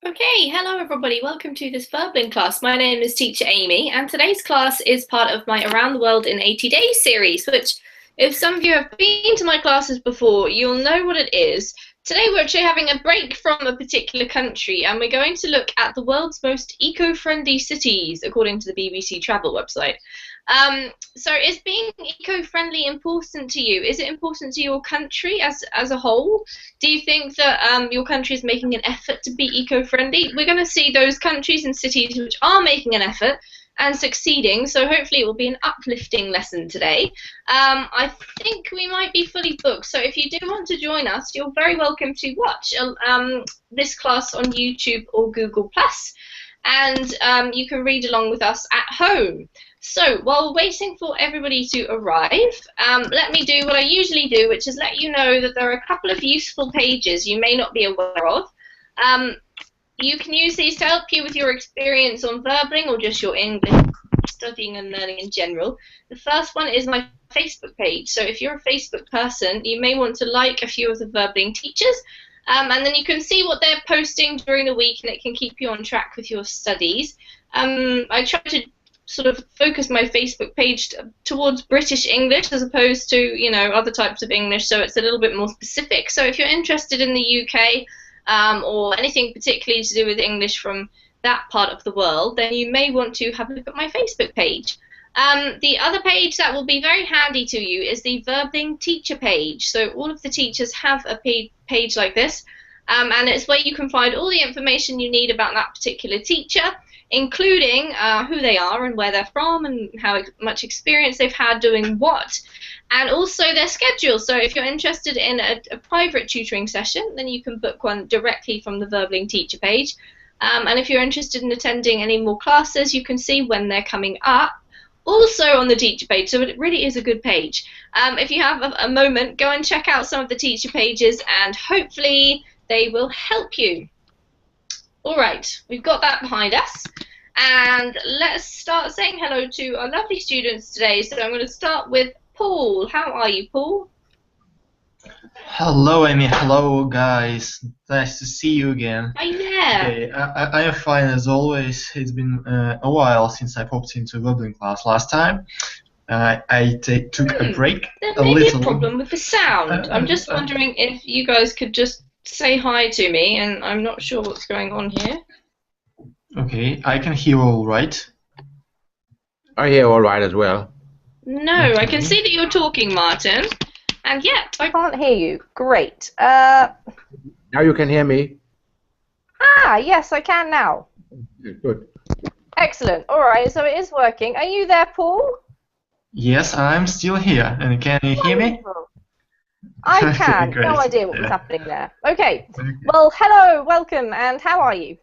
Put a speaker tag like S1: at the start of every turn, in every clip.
S1: Okay, hello everybody. Welcome to this Verbling class. My name is Teacher Amy, and today's class is part of my Around the World in 80 Days series, which, if some of you have been to my classes before, you'll know what it is. Today we're actually having a break from a particular country, and we're going to look at the world's most eco-friendly cities, according to the BBC Travel website. So is being eco-friendly important to you? Is it important to your country as a whole? Do you think that your country is making an effort to be eco-friendly? We're going to see those countries and cities which are making an effort and succeeding, so hopefully it will be an uplifting lesson today. I think we might be fully booked, so if you do want to join us, you're very welcome to watch this class on YouTube or Google+, and you can read along with us at home. So, while we're waiting for everybody to arrive, let me do what I usually do, which is let you know that there are a couple of useful pages you may not be aware of. You can use these to help you with your experience on Verbling or just your English studying and learning in general. The first one is my Facebook page. So if you're a Facebook person, you may want to like a few of the Verbling teachers, and then you can see what they're posting during the week, and it can keep you on track with your studies. I try to sort of focus my Facebook page towards British English as opposed to, you know, other types of English, so it's a little bit more specific. So if you're interested in the UK or anything particularly to do with English from that part of the world, then you may want to have a look at my Facebook page. The other page that will be very handy to you is the Verbling teacher page. So all of the teachers have a page like this, and it's where you can find all the information you need about that particular teacher, including who they are and where they're from and how much experience they've had doing what, and also their schedule. So if you're interested in a private tutoring session, then you can book one directly from the Verbling teacher page. And if you're interested in attending any more classes, you can see when they're coming up also on the teacher page, so it really is a good page. If you have a moment, go and check out some of the teacher pages, and hopefully they will help you. All right, we've got that behind us, and let's start saying hello to our lovely students today. So I'm going to start with Paul. How are you, Paul?
S2: Hello, Amy. Hello, guys. Nice to see you again.
S1: Hi there.
S2: Okay, I am fine as always. It's been a while since I popped into Verbling class last time. I took a break
S1: There
S2: a
S1: may be
S2: little.
S1: a problem with the sound. I'm just wondering if you guys could just say hi to me, and I'm not sure what's going on here.
S2: Okay, I can hear all right.
S3: I hear all right as well.
S1: No,
S2: Okay.
S1: I can see that you're talking, Martin, and yet
S4: I can't hear you. Great.
S3: Now you can hear me?
S4: Yes, I can now.
S3: Good.
S4: Excellent. All right, so it is working. Are you there, Paul?
S2: Yes, I'm still here. And can you hear me?
S4: Wonderful. I
S2: Okay,
S4: can.
S2: great.
S4: No idea what was
S2: Yeah.
S4: happening there. Okay. Well, hello, welcome, and how are you?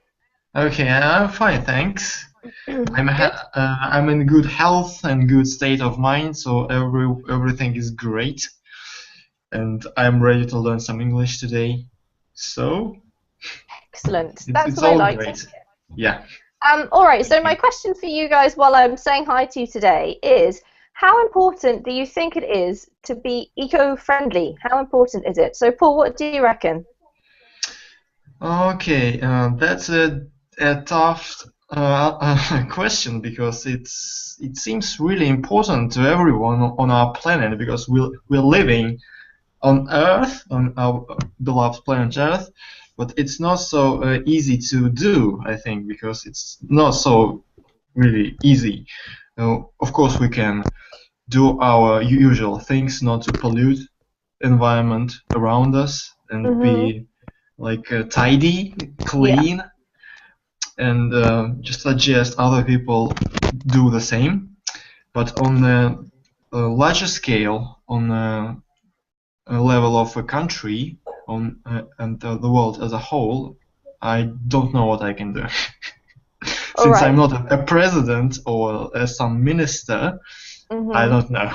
S2: Okay, I'm fine, thanks.
S4: Good.
S2: I'm in good health and good state of mind, so everything is great, and I'm ready to learn some English today. So
S4: Excellent. That's
S2: it's
S4: what I
S2: all
S4: like to
S2: great.
S4: hear.
S2: Yeah.
S4: All right, so my question for you guys while I'm saying hi to you today is, how important do you think it is to be eco-friendly? How important is it? So, Paul, what do you reckon?
S2: Okay, that's a tough question because it seems really important to everyone on our planet because we're living on Earth, on our beloved planet Earth, but it's not so easy to do, I think, because it's not so really easy. Of course, we can do our usual things not to pollute environment around us and be like tidy, clean, and just suggest other people do the same. But on a larger scale, on a level of a country, on and the world as a whole, I don't know what I can do. Since
S4: right.
S2: I'm not a president or some minister, I don't know.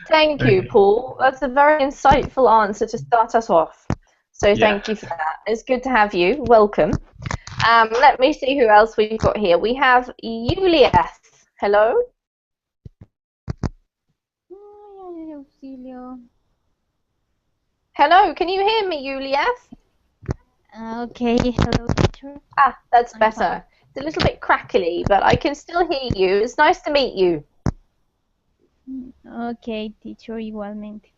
S4: Thank you,
S2: Okay.
S4: Paul. That's a very insightful answer to start us off. So
S2: Yeah.
S4: thank you for that. It's good to have you. Welcome. Let me see who else we've got here. We have Julius. Hello? Hello, can you hear me, Julius?
S5: Okay, hello teacher.
S4: Ah, that's
S5: I'm
S4: better.
S5: fine.
S4: It's a little bit crackly, but I can still hear you. It's nice to meet you.
S5: Okay, teacher, igualmente.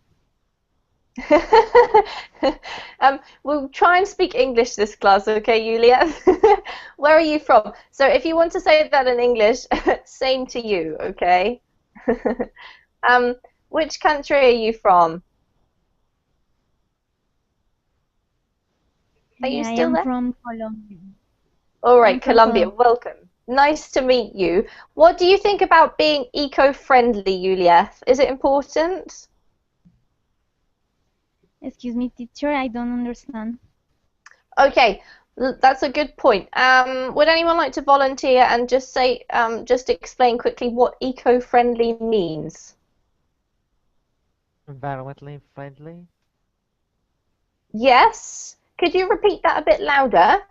S4: We'll try and speak English this class, okay, Julia? Where are you from? So if you want to say that in English, same to you, okay? um, which country are you from? Are you
S5: I
S4: still
S5: am
S4: there?
S5: from Colombia.
S4: All
S5: I'm
S4: right,
S5: from
S4: Colombia,
S5: Colombia.
S4: welcome. Nice to meet you. What do you think about being eco-friendly, Julia? Is it important?
S5: Excuse me, teacher, I don't understand.
S4: Okay, that's a good point. Would anyone like to volunteer and just say, just explain quickly what eco-friendly means?
S6: Environmentally friendly.
S4: Yes. Could you repeat that a bit louder?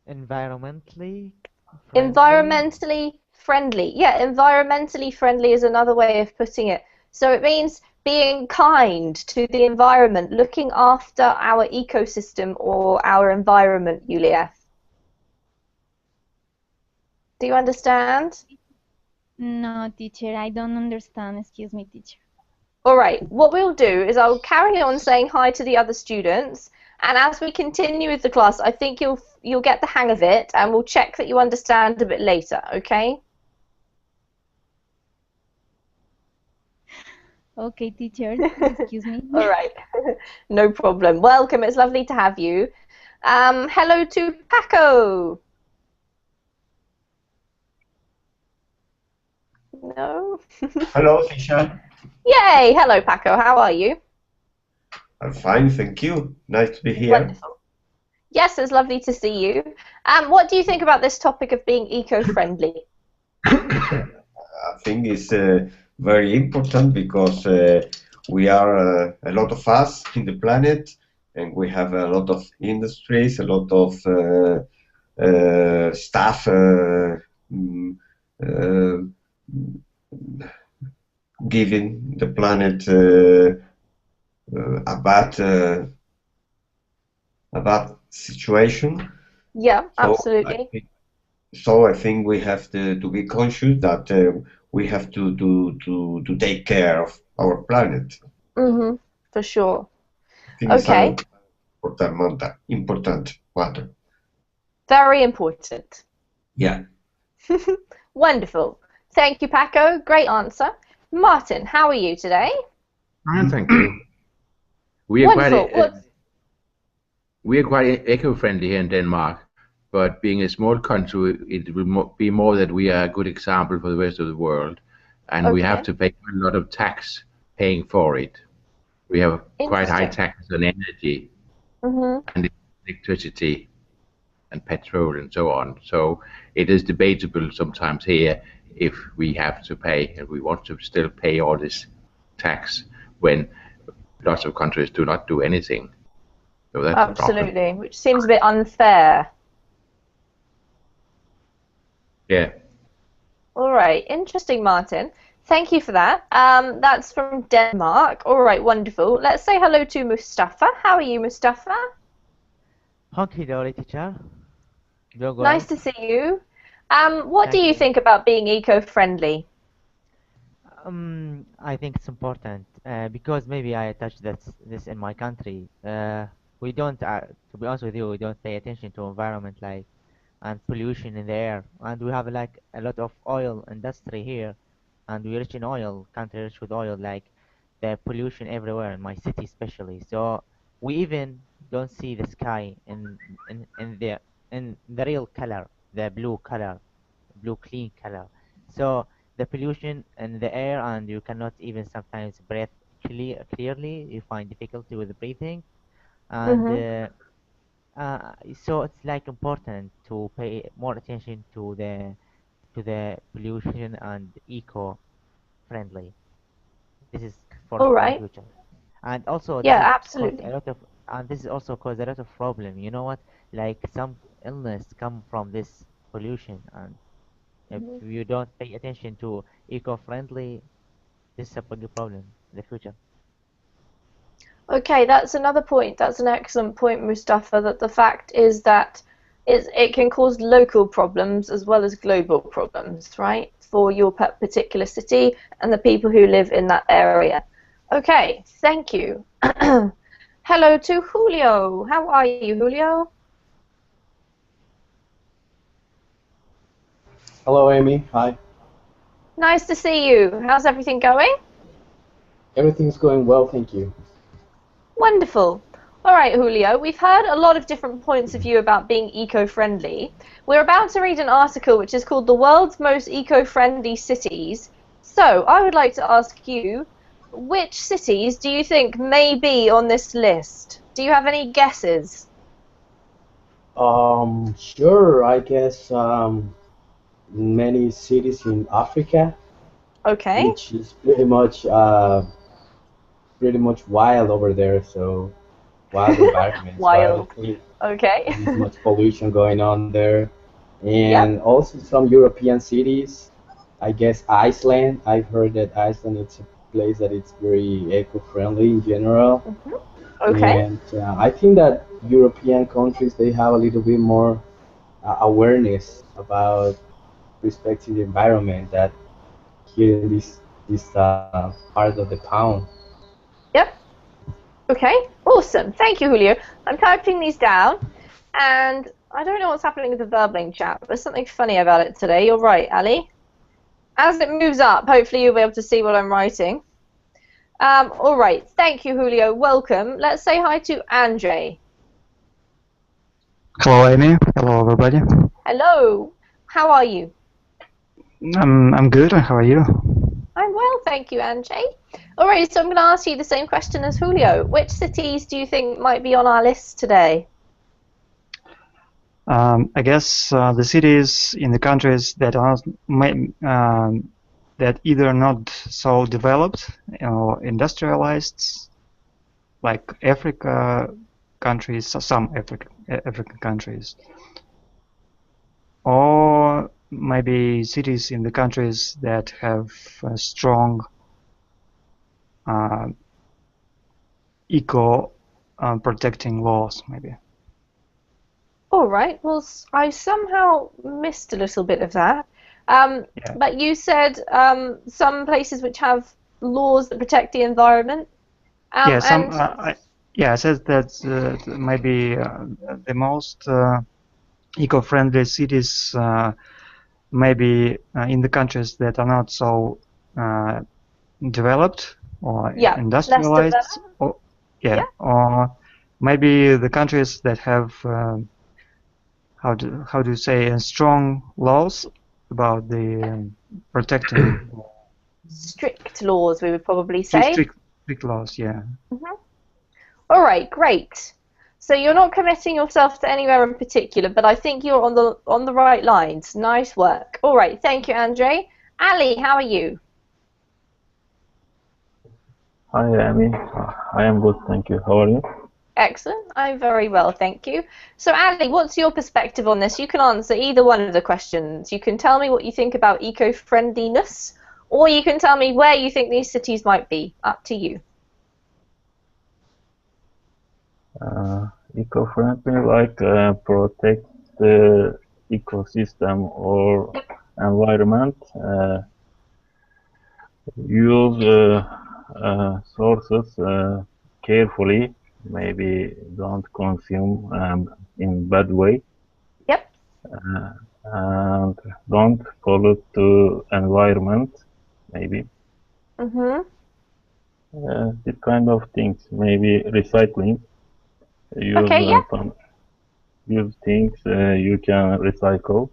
S6: Environmentally friendly.
S4: Environmentally friendly. Yeah, environmentally friendly is another way of putting it. So it means being kind to the environment, looking after our ecosystem or our environment, Julia. Do you understand?
S5: No, teacher, I don't understand. Excuse me, teacher.
S4: All right, what we'll do is I'll carry on saying hi to the other students, and as we continue with the class, I think you'll get the hang of it, and we'll check that you understand a bit later, okay?
S5: Okay, teacher, excuse me.
S4: All right, no problem. Welcome, it's lovely to have you. Hello to Paco. No?
S7: Hello, Fisha.
S4: Yay, hello Paco, how are you?
S7: I'm fine, thank you. Nice to be here.
S4: Wonderful. Yes, it's lovely to see you. What do you think about this topic of being eco-friendly?
S7: I think it's very important because we are a lot of us in the planet, and we have a lot of industries, a lot of stuff mm, uh, giving the planet a bad situation.
S4: Yeah,
S7: So
S4: absolutely.
S7: I think we have to be conscious that we have to take care of our planet.
S4: Mm-hmm, for sure.
S7: I think it's
S4: Okay,
S7: an important matter.
S4: very important.
S7: Yeah.
S4: Wonderful. Thank you, Paco. Great answer. Martin, how are you today?
S3: Fine, thank you. We are
S4: Wonderful.
S3: we are quite eco-friendly here in Denmark, but being a small country, it will be more that we are a good example for the rest of the world, and we have
S4: Okay,
S3: to pay a lot of tax paying for it. We have quite high
S4: interesting.
S3: taxes on energy
S4: Mm-hmm.
S3: and electricity and petrol and so on. So it is debatable sometimes here if we have to pay and we want to still pay all this tax when lots of countries do not do anything. So that's a problem.
S4: Absolutely, which seems a bit unfair.
S3: Yeah.
S4: All right, interesting, Martin. Thank you for that. That's from Denmark. All right, wonderful. Let's say hello to Mustafa. How are you, Mustafa?
S6: Hunky dory, teacher. Doing
S4: Nice
S6: well.
S4: to see you. What do
S6: Thank
S4: you
S6: you.
S4: think about being eco-friendly?
S6: I think it's important because maybe I touched this in my country. We don't, to be honest with you, we don't pay attention to environment like and pollution in the air, and we have like a lot of oil industry here, and we're rich in oil, country rich with oil, like the pollution everywhere in my city especially. So we even don't see the sky in the real color, the blue color, blue clean color. So the pollution in the air, and you cannot even sometimes breathe clearly. You find difficulty with breathing, and
S4: Mm-hmm.
S6: so it's like important to pay more attention to the pollution and eco friendly. This is for
S4: All
S6: my
S4: right.
S6: future, and also this
S4: Yeah,
S6: is cause a
S4: absolutely.
S6: lot of and this is also cause a lot of problem. You know what? Like some illness come from this pollution, and if
S4: Mhm.
S6: you don't pay attention to eco friendly, this is a big problem in the future.
S4: Okay, that's another point. That's an excellent point, Mustafa, that the fact is that it can cause local problems as well as global problems, right, for your particular city and the people who live in that area. Okay, thank you. Hello to Julio. How are you, Julio?
S8: Hello, Amy. Hi.
S4: Nice to see you. How's everything going?
S8: Everything's going well, thank you.
S4: Wonderful. All right, Julio, we've heard a lot of different points of view about being eco-friendly. We're about to read an article which is called The World's Most Eco-Friendly Cities. So, I would like to ask you, which cities do you think may be on this list? Do you have any guesses?
S8: Sure, I guess many cities in Africa,
S4: Okay.
S8: which is pretty much wild over there, so wild environment. So I
S4: Wild.
S8: don't think
S4: Okay.
S8: there's much pollution going on there.
S4: Yep.
S8: And also some European cities. I guess Iceland. I've heard that Iceland it's a place that it's very eco-friendly in general.
S4: Okay.
S8: And I think that European countries they have a little bit more awareness about respecting the environment that here in this part of the town.
S4: Yep. Okay. Awesome. Thank you, Julio. I'm typing these down, and I don't know what's happening with the Verbling chat, but there's something funny about it today. You're right, Ali. As it moves up, hopefully you'll be able to see what I'm writing. All right. Thank you, Julio. Welcome. Let's say hi to Andre.
S9: Hello, Amy. Hello, everybody.
S4: Hello. How are you?
S9: I'm good. How are you?
S4: I'm well, thank you, Andre. All right, so I'm going to ask you the same question as Julio. Which cities do you think might be on our list today?
S9: I guess the cities in the countries that are that either not so developed or industrialized, like Africa countries, some African countries, or maybe cities in the countries that have strong eco protecting laws, maybe.
S4: All right. Well, I somehow missed a little bit of that. But you said some places which have laws that protect the environment.
S9: Yeah, I said that maybe the most eco-friendly cities maybe in the countries that are not so developed or industrialized, or maybe the countries that have how do you say strong laws about the protecting
S4: strict laws, we would probably say.
S9: Strict laws, yeah.
S4: All right, great. So you're not committing yourself to anywhere in particular, but I think you're on the right lines. Nice work. All right, thank you, Andre. Ali, how are you?
S10: Hi, Amy. I am good, thank you. How are you?
S4: Excellent. I'm very well, thank you. So, Ali, what's your perspective on this? You can answer either one of the questions. You can tell me what you think about eco-friendliness, or you can tell me where you think these cities might be. Up to you.
S10: Eco-friendly, like protect the ecosystem or environment, use sources carefully, maybe don't consume in bad way.
S4: Yep.
S10: And don't pollute the environment, maybe. This kind of things, maybe recycling. Use things you can recycle.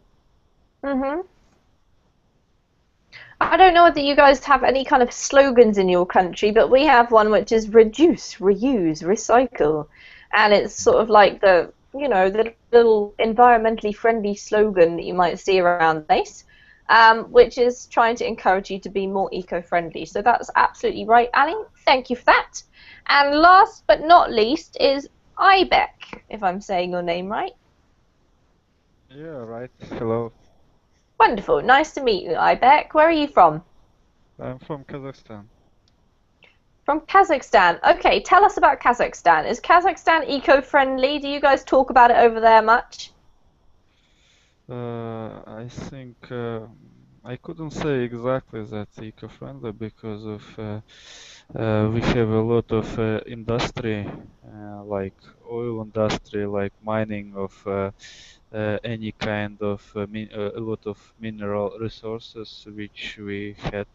S4: I don't know whether you guys have any kind of slogans in your country, but we have one which is reduce, reuse, recycle, and it's sort of like the the little environmentally friendly slogan that you might see around the place, which is trying to encourage you to be more eco-friendly. So that's absolutely right, Ali. Thank you for that. And last but not least is Ibeck, if I'm saying your name right.
S11: Yeah, right. Hello.
S4: Wonderful. Nice to meet you, Ibeck. Where are you from?
S11: I'm from Kazakhstan.
S4: From Kazakhstan. Okay, tell us about Kazakhstan. Is Kazakhstan eco-friendly? Do you guys talk about it over there much?
S11: I think I couldn't say exactly that eco-friendly because of we have a lot of industry, like oil industry, like mining of any kind of a lot of mineral resources which we have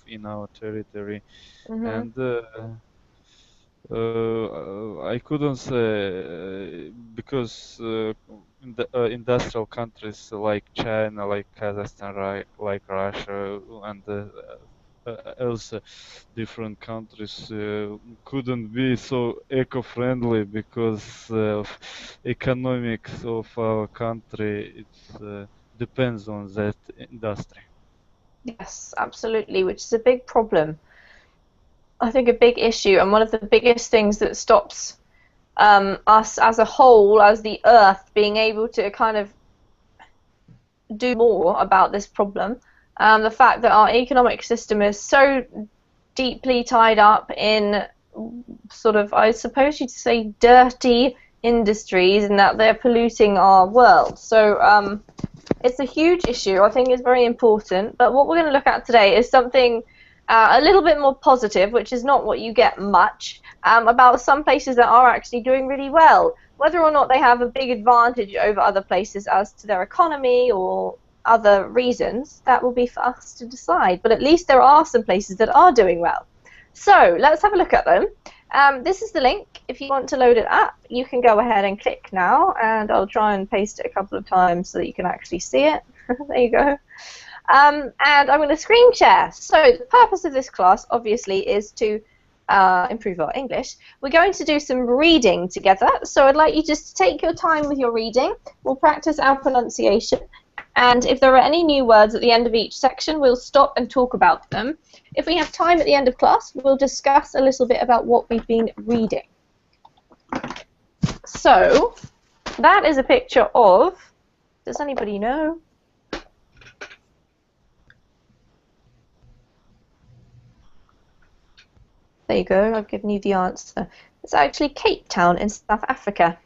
S11: in our territory, and I couldn't say because in the industrial countries like China, like Kazakhstan, like Russia, and else different countries couldn't be so eco-friendly because of economics of our country. It depends on that industry.
S4: Yes, absolutely, which is a big problem. I think a big issue, and one of the biggest things that stops us as a whole, as the Earth, being able to kind of do more about this problem. The fact that our economic system is so deeply tied up in sort of, I suppose you'd say, dirty industries, and that they're polluting our world. So it's a huge issue. I think it's very important. But what we're going to look at today is something a little bit more positive, which is not what you get much, about some places that are actually doing really well. Whether or not they have a big advantage over other places as to their economy or other reasons, that will be for us to decide. But at least there are some places that are doing well. So let's have a look at them. This is the link. If you want to load it up, you can go ahead and click now, and I'll try and paste it a couple of times so that you can actually see it. There you go. And I'm going to screen share. So the purpose of this class, obviously, is to improve our English. We're going to do some reading together. So I'd like you just to take your time with your reading. We'll practice our pronunciation. And if there are any new words at the end of each section, we'll stop and talk about them. If we have time at the end of class, we'll discuss a little bit about what we've been reading. So that is a picture of, does anybody know? There you go, I've given you the answer. It's actually Cape Town in South Africa,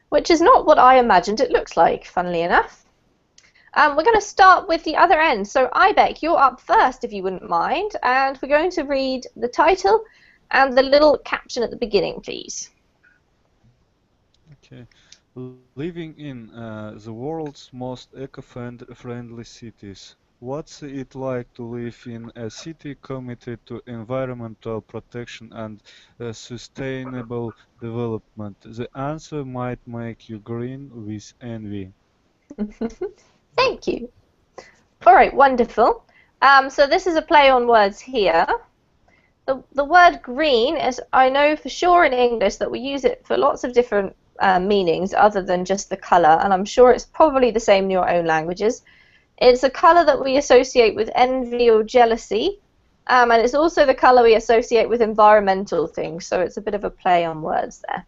S4: which is not what I imagined it looks like, funnily enough. We're going to start with the other end. So Ibeck, you're up first if you wouldn't mind, and we're going to read the title and the little caption at the beginning, please.
S11: Okay. Living in the world's most eco-friendly cities. What's it like to live in a city committed to environmental protection and sustainable development? The answer might make you grin with envy.
S4: Thank you. All right, wonderful. So this is a play on words here. The word green is, I know for sure in English that we use it for lots of different meanings other than just the colour, and I'm sure it's probably the same in your own languages. It's a colour that we associate with envy or jealousy, and it's also the colour we associate with environmental things, so it's a bit of a play on words there.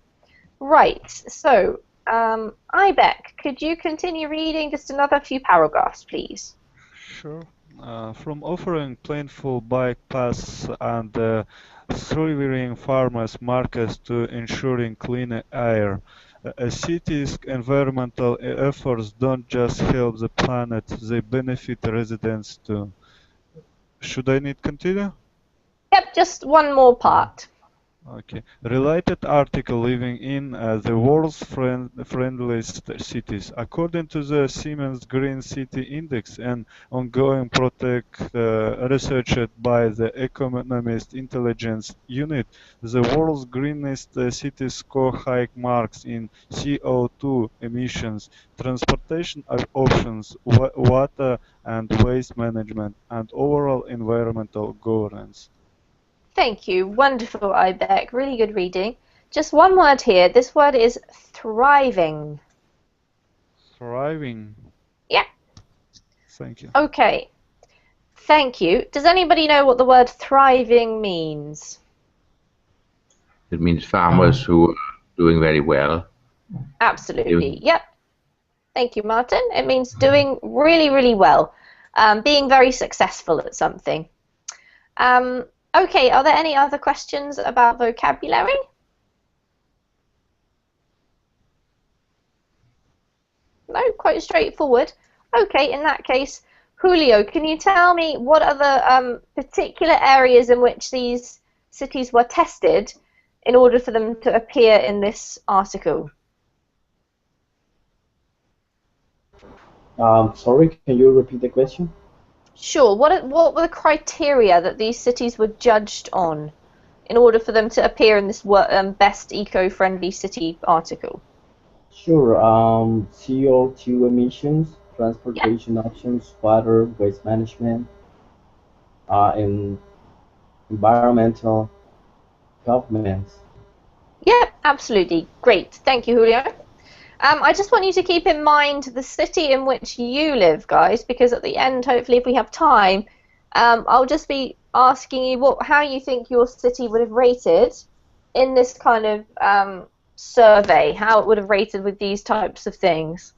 S4: Right, so Ibeck, could you continue reading just another few paragraphs, please?
S11: Sure. From offering plentiful bike paths and thriving farmers' markets to ensuring clean air, a city's environmental efforts don't just help the planet, they benefit residents too. Should I need continue?
S4: Yep, just one more part.
S11: Okay. Related article living in the world's friendliest cities. According to the Siemens Green City Index, an ongoing project researched by the Economist Intelligence Unit, the world's greenest cities score high marks in CO2 emissions, transportation options, water and waste management, and overall environmental governance.
S4: Thank you. Wonderful, Ibeck. Really good reading. Just one word here. This word is thriving.
S11: Thriving?
S4: Yeah.
S11: Thank you.
S4: Okay. Thank you. Does anybody know what the word thriving means?
S3: It means farmers who are doing very well.
S4: Absolutely. Yep. Thank you, Martin. It means doing really, really well. Being very successful at something. Okay, are there any other questions about vocabulary? No, quite straightforward. Okay, in that case, Julio, can you tell me what are the particular areas in which these cities were tested in order for them to appear in this article?
S8: Sorry, can you repeat the question?
S4: Sure. What were the criteria that these cities were judged on in order for them to appear in this best eco-friendly city article?
S8: Sure. CO2 emissions, transportation options, water, waste management, and environmental governments.
S4: Yep, absolutely. Great. Thank you, Julio. I just want you to keep in mind the city in which you live, guys, because at the end, hopefully, if we have time, I'll just be asking you how you think your city would have rated in this kind of survey, how it would have rated with these types of things.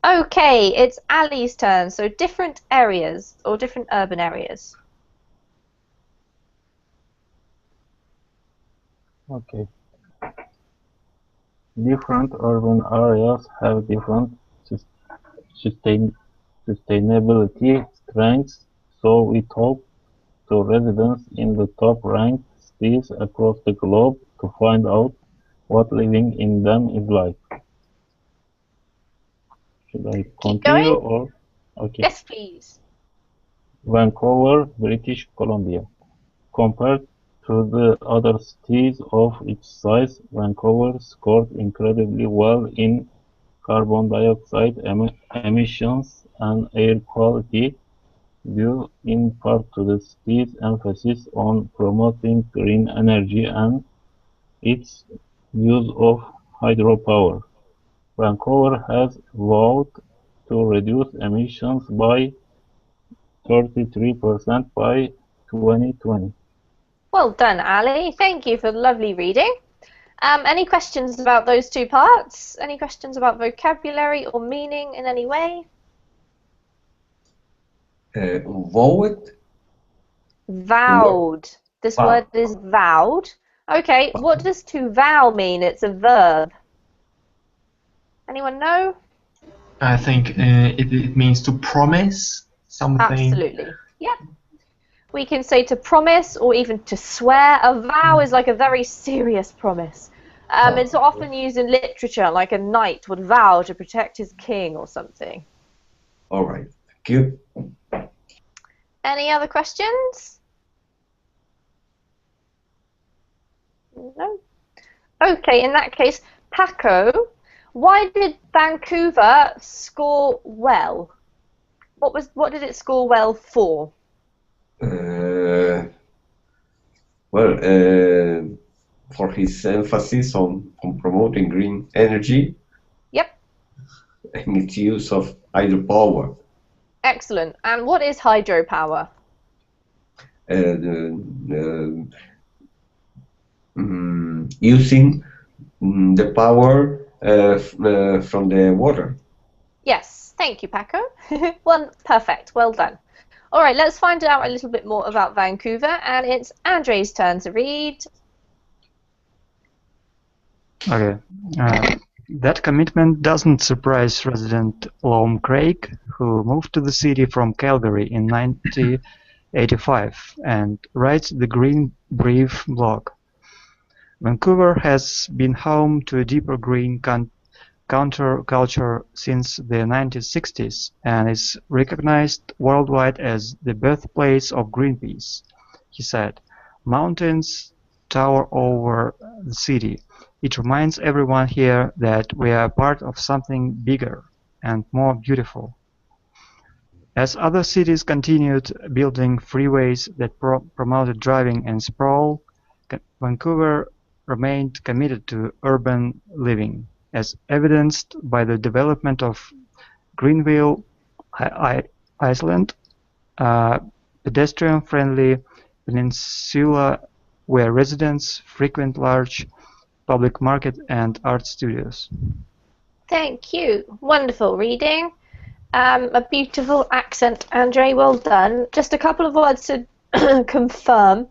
S4: Okay, it's Ali's turn. So different areas or different urban areas.
S10: Okay. Different urban areas have different sustainability strengths, so we talked to residents in the top-ranked cities across the globe to find out what living in them is like. Should I continue or? Okay.
S4: Yes, please.
S10: Vancouver, British Columbia. Compared to the other cities of its size, Vancouver scored incredibly well in carbon dioxide emissions and air quality, due in part to the city's emphasis on promoting green energy and its use of hydropower. Vancouver has vowed to reduce emissions by 33% by 2020.
S4: Well done, Ali. Thank you for the lovely reading. Any questions about those two parts? Any questions about vocabulary or meaning in any way?
S7: Vowed?
S4: Vowed. This word is vowed. Okay, what does to vow mean? It's a verb. Anyone know?
S2: I think it means to promise something.
S4: Absolutely. Yep. We can say to promise or even to swear. A vow is like a very serious promise. It's often used in literature, like a knight would vow to protect his king or something.
S7: All right. Thank you.
S4: Any other questions? No? Okay, in that case, Paco, why did Vancouver score well? What did it score well for?
S7: For his emphasis on promoting green energy.
S4: Yep.
S7: And its use of hydropower.
S4: Excellent. And what is hydropower?
S7: Using the power from the water.
S4: Yes, thank you, Paco. Perfect, well done. All right, let's find out a little bit more about Vancouver, and it's Andre's turn to read.
S9: Okay. That commitment doesn't surprise resident Loam Craig, who moved to the city from Calgary in 1985 and writes the Green Brief blog. Vancouver has been home to a deeper green counterculture since the 1960s and is recognized worldwide as the birthplace of Greenpeace. He said, "Mountains tower over the city. It reminds everyone here that we are part of something bigger and more beautiful." As other cities continued building freeways that promoted driving and sprawl, Vancouver remained committed to urban living, as evidenced by the development of Greenville Island, a pedestrian-friendly peninsula where residents frequent large public market and art studios.
S4: Thank you. Wonderful reading. A beautiful accent, Andre. Well done. Just a couple of words to confirm.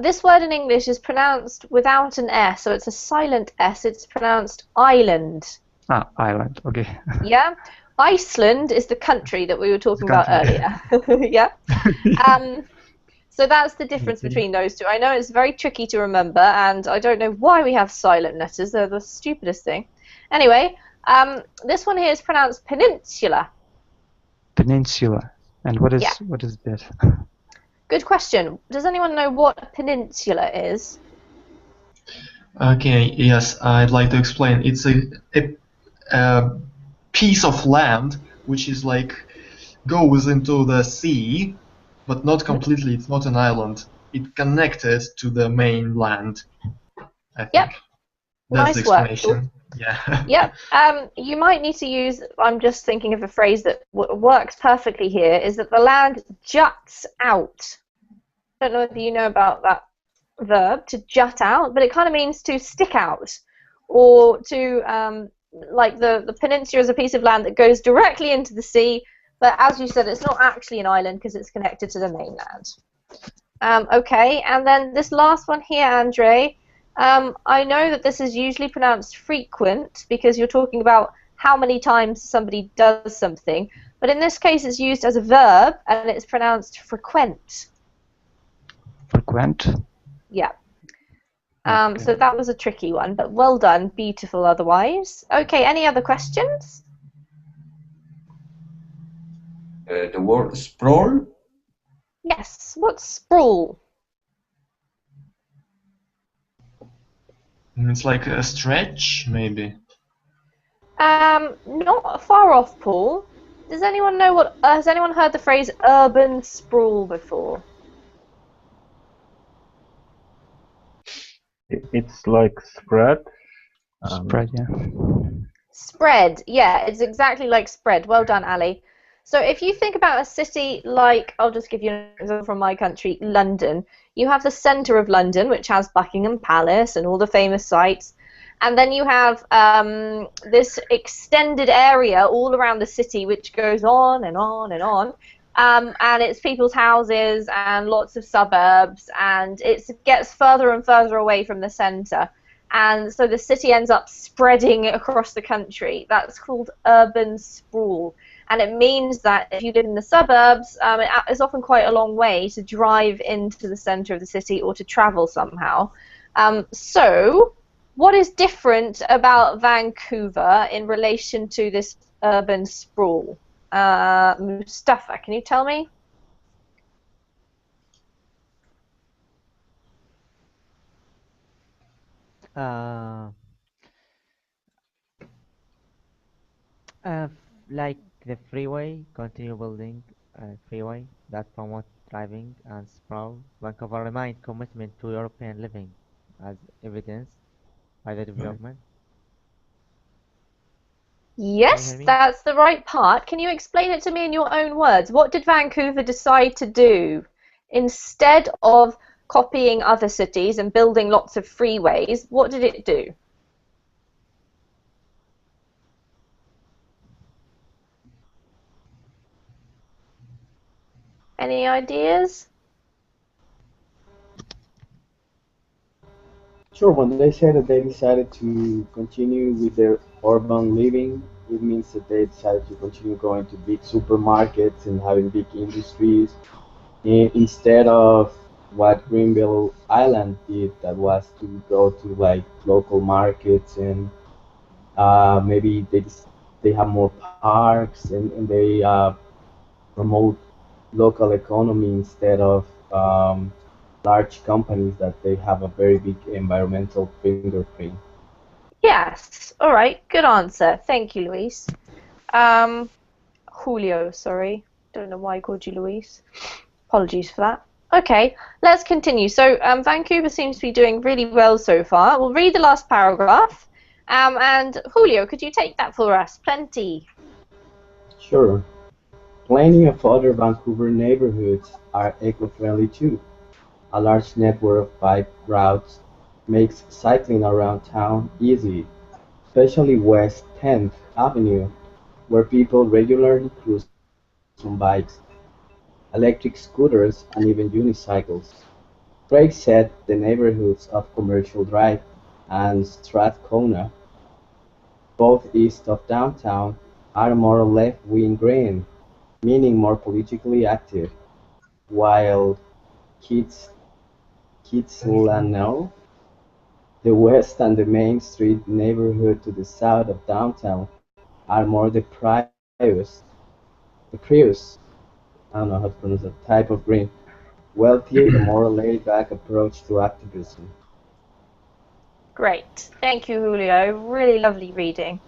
S4: This word in English is pronounced without an S, so it's a silent S. It's pronounced island.
S9: Ah, island. Okay.
S4: Yeah. Iceland is the country that we were talking about earlier. Yeah. So that's the difference between those two. I know it's very tricky to remember, and I don't know why we have silent letters. They're the stupidest thing. Anyway, this one here is pronounced peninsula.
S9: Peninsula. And what is that?
S4: Good question. Does anyone know what a peninsula is?
S2: Okay, yes, I'd like to explain. It's a piece of land which is like goes into the sea, but not completely. It's not an island. It connected to the mainland. I think.
S4: Yep.
S2: That's
S4: Nice
S2: the
S4: work.
S2: explanation. Yeah.
S4: Yep. You might need to use. I'm just thinking of a phrase that works perfectly here. Is that the land juts out? I don't know whether you know about that verb, to jut out, but it kind of means to stick out, or to like the peninsula is a piece of land that goes directly into the sea, but as you said, it's not actually an island because it's connected to the mainland. Okay, and then this last one here, Andre, I know that this is usually pronounced frequent because you're talking about how many times somebody does something, but in this case it's used as a verb and it's pronounced frequent.
S9: Frequent?
S4: Yeah. So that was a tricky one, but well done, beautiful otherwise. Okay, any other questions?
S7: The word sprawl?
S4: Yes, what's sprawl?
S2: It's like a stretch, maybe.
S4: Not far off, Paul. Does anyone know what? Has anyone heard the phrase urban sprawl before?
S10: It's like spread.
S9: Spread, yeah.
S4: Spread, yeah, it's exactly like spread. Well done, Ali. So if you think about a city like, I'll just give you an example from my country, London. You have the centre of London, which has Buckingham Palace and all the famous sites. And then you have this extended area all around the city, which goes on and on and on. And it's people's houses and lots of suburbs, and it gets further and further away from the centre. And so the city ends up spreading across the country. That's called urban sprawl. And it means that if you live in the suburbs, it's often quite a long way to drive into the centre of the city or to travel somehow. So what is different about Vancouver in relation to this urban sprawl? Mustafa, can you tell me?
S6: Like the freeway, continue building freeway that promote driving and sprawl. Vancouver remained commitment to European living, as evidenced by the development.
S4: Yes, that's the right part. Can you explain it to me in your own words? What did Vancouver decide to do? Instead of copying other cities and building lots of freeways, what did it do? Any ideas?
S8: Sure, when they say that they decided to continue with their urban living, it means that they decided to continue going to big supermarkets and having big industries instead of what Greenville Island did, that was to go to like local markets and maybe they have more parks and they promote local economy instead of large companies that they have a very big environmental fingerprint.
S4: Yes. All right. Good answer. Thank you, Luis. Julio, sorry. Don't know why I called you Luis. Apologies for that. Okay, let's continue. So Vancouver seems to be doing really well so far. We'll read the last paragraph. And Julio, could you take that for us? Plenty.
S8: Sure. Plenty of other Vancouver neighborhoods are eco-friendly too. A large network of bike routes makes cycling around town easy, especially West 10th Avenue, where people regularly cruise on bikes, electric scooters, and even unicycles. Craig said the neighborhoods of Commercial Drive and Strathcona, both east of downtown, are more left-wing green, meaning more politically active, while Kids Kitsilano, the west and the Main Street neighborhood to the south of downtown, are more the Prius, I don't know how to pronounce that type of green, wealthier, a more laid-back approach to activism.
S4: Great. Thank you, Julio. Really lovely reading.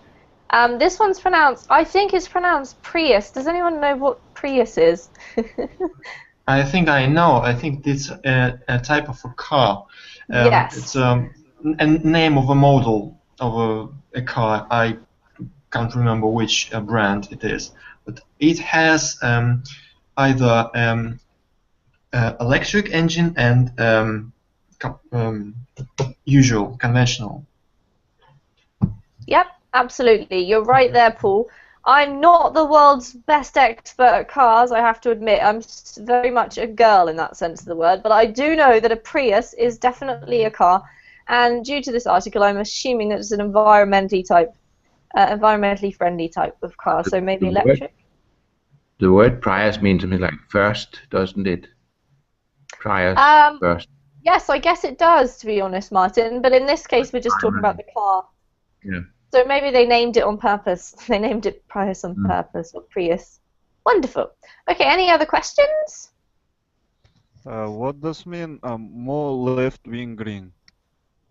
S4: This one's pronounced, I think it's pronounced Prius. Does anyone know what Prius is?
S2: I think I know. I think it's a type of a car.
S4: Yes.
S2: It's a name of a model of a car. I can't remember which brand it is, but it has either electric engine and usual conventional.
S4: Yep, absolutely. You're right there, Paul. I'm not the world's best expert at cars, I have to admit. I'm very much a girl in that sense of the word, but I do know that a Prius is definitely a car, and due to this article, I'm assuming that it's an environmentally friendly type of car, so maybe electric.
S3: The word Prius means something like first, doesn't it? Prius, first.
S4: Yes, I guess it does, to be honest, Martin, but in this case, we're just talking about the car.
S3: Yeah.
S4: So maybe they named it on purpose. They named it Prius on purpose, or Prius. Wonderful. Okay, any other questions?
S11: What does mean more left-wing green?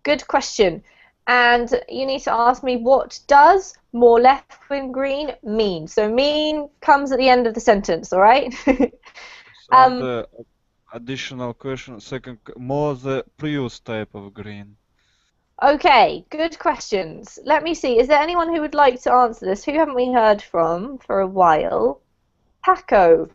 S4: Good question. And you need to ask me, what does more left-wing green mean? So mean comes at the end of the sentence, all right?
S11: The additional question, second, more the Prius type of green.
S4: Okay, good questions. Let me see. Is there anyone who would like to answer this? Who haven't we heard from for a while? Paco.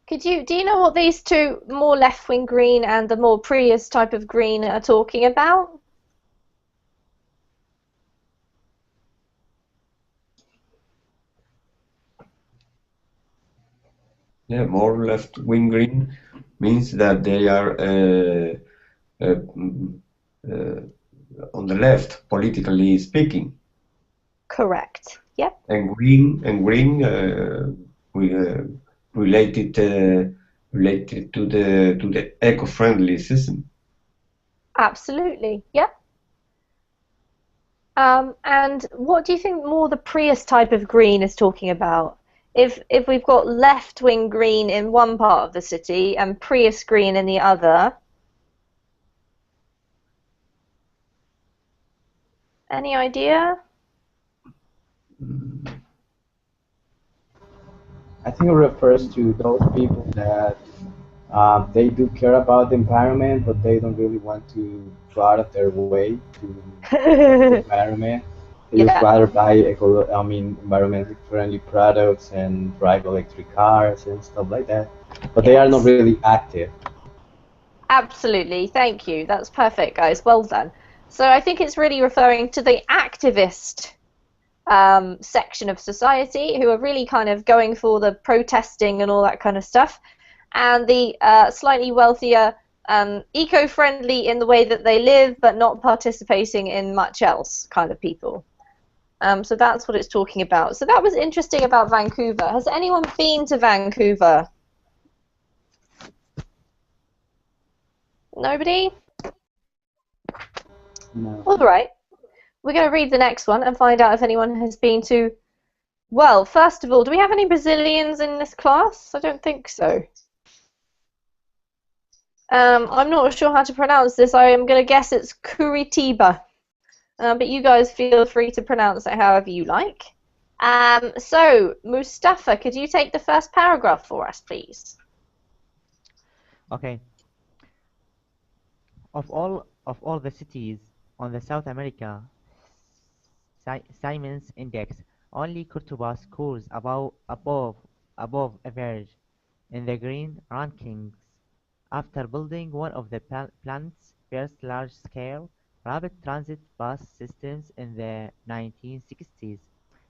S4: Do you know what these two, more left-wing green and the more Prius type of green, are talking about?
S7: Yeah, more left-wing green means that they are on the left, politically speaking.
S4: Correct. Yep.
S7: And green related to the eco-friendly system.
S4: Absolutely. Yep. And what do you think more the Prius type of green is talking about? If we've got left-wing green in one part of the city and Prius green in the other, any idea?
S8: I think it refers to those people that they do care about the environment, but they don't really want to go out of their way to the environment. They just rather buy environmentally friendly products and drive electric cars and stuff like that. But they are not really active.
S4: Absolutely. Thank you. That's perfect, guys. Well done. So I think it's really referring to the activist section of society who are really kind of going for the protesting and all that kind of stuff, and the slightly wealthier, eco-friendly in the way that they live but not participating in much else kind of people. So that's what it's talking about. So that was interesting about Vancouver. Has anyone been to Vancouver? Nobody?
S8: No.
S4: All right. We're going to read the next one and find out if anyone has been to... Well, first of all, do we have any Brazilians in this class? I don't think so. I'm not sure how to pronounce this. I am going to guess it's Curitiba. But you guys feel free to pronounce it however you like. So, Mustafa, could you take the first paragraph for us, please?
S6: Okay. Of all the cities on the South America Siemens Index, only Cordoba scores above average in the green rankings after building one of the planet's first large-scale rapid transit bus systems in the 1960s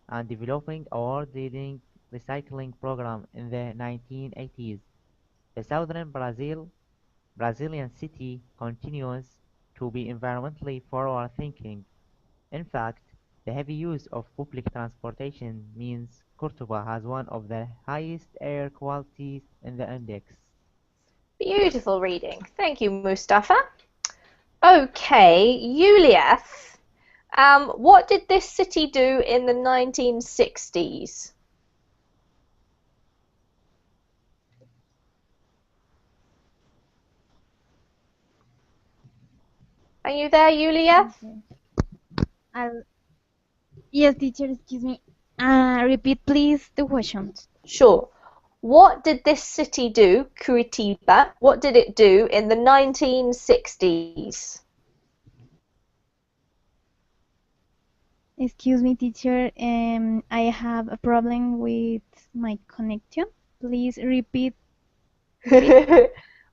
S6: and developing a world-leading recycling program in the 1980s. The southern Brazilian city continues to be environmentally forward-thinking. In fact, the heavy use of public transportation means Cordoba has one of the highest air qualities in the index.
S4: Beautiful reading. Thank you, Mustafa. Okay, Julius, what did this city do in the 1960s? Are you there, Julius?
S5: Yes, teacher, excuse me. Repeat, please, the questions.
S4: Sure. What did this city do, Curitiba, what did it do in the 1960s?
S5: Excuse me, teacher. I have a problem with my connection. Please repeat.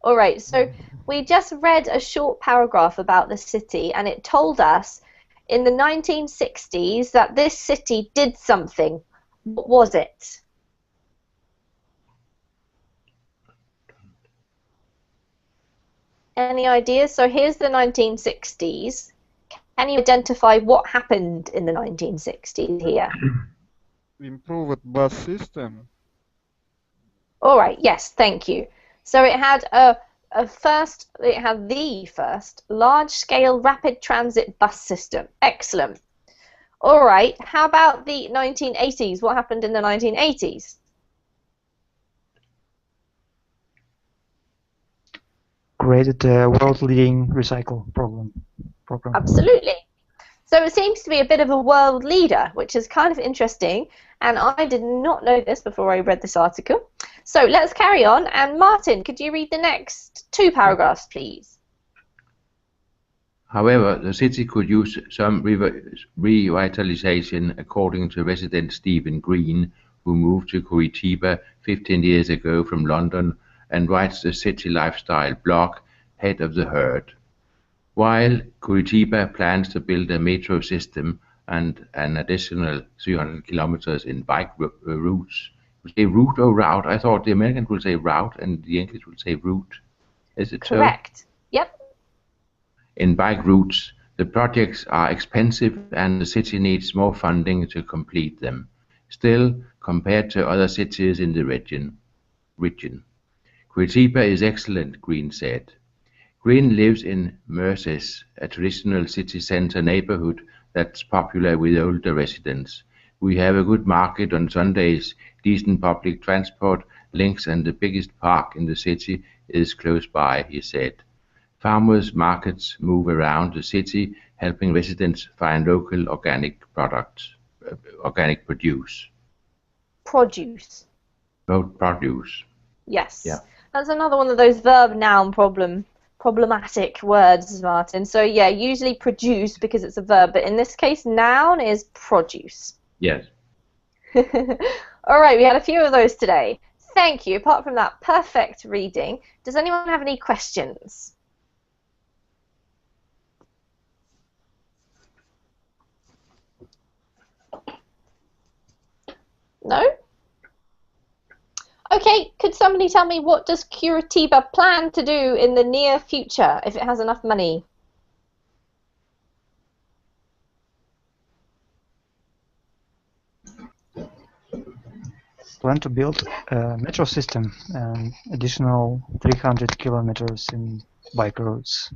S4: All right, so we just read a short paragraph about the city, and it told us in the 1960s that this city did something. What was it? Any ideas? So here's the 1960s. Can you identify what happened in the 1960s here?
S11: Improved bus system.
S4: All right, yes, thank you. So it had the first large-scale rapid transit bus system. Excellent. All right, how about the 1980s? What happened in the 1980s?
S9: Created a world-leading recycle program.
S4: Absolutely. So it seems to be a bit of a world leader, which is kind of interesting, and I did not know this before I read this article. So let's carry on, and Martin, could you read the next 2 paragraphs, please?
S3: However, the city could use some revitalization, according to resident Stephen Green, who moved to Curitiba 15 years ago from London and writes the City Lifestyle blog, Head of the Herd. While Curitiba plans to build a metro system and an additional 300 kilometers in bike routes. You say route or route? I thought the Americans would say route and the English would say route. Is it so?
S4: Correct. Yep.
S3: In bike routes, the projects are expensive and the city needs more funding to complete them. Still, compared to other cities in the region, Curitiba is excellent, Green said. Green lives in Merces, a traditional city center neighborhood that's popular with older residents. We have a good market on Sundays, decent public transport links, and the biggest park in the city is close by, he said. Farmers' markets move around the city, helping residents find local organic products, organic produce.
S4: Produce.
S3: Produce.
S4: Yes.
S3: Yeah.
S4: That's another one of those verb-noun problematic words, Martin. So yeah, usually produce because it's a verb, but in this case, noun is produce.
S3: Yes.
S4: All right, we had a few of those today. Thank you. Apart from that perfect reading, does anyone have any questions? No? Okay, could somebody tell me what does Curitiba plan to do in the near future if it has enough money?
S9: Plan to build a metro system and additional 300 kilometers in bike roads.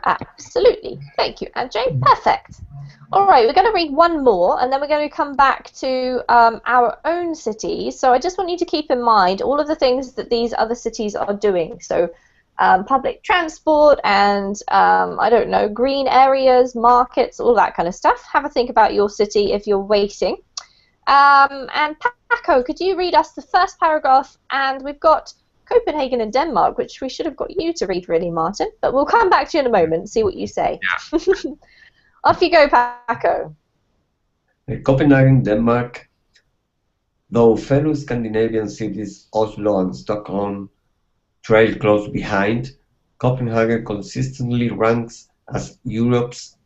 S4: Absolutely. Thank you, Andrzej. Perfect. All right, we're going to read one more, and then we're going to come back to our own cities. So I just want you to keep in mind all of the things that these other cities are doing. So public transport and, I don't know, green areas, markets, all that kind of stuff. Have a think about your city if you're waiting. And Paco, could you read us the first paragraph? And we've got Copenhagen and Denmark, which we should have got you to read, really, Martin. But we'll come back to you in a moment and see what you say.
S3: Yeah.
S4: Off you go, Paco.
S7: Copenhagen, Denmark. Though fellow Scandinavian cities Oslo and Stockholm trail close behind, Copenhagen consistently ranks as Europe's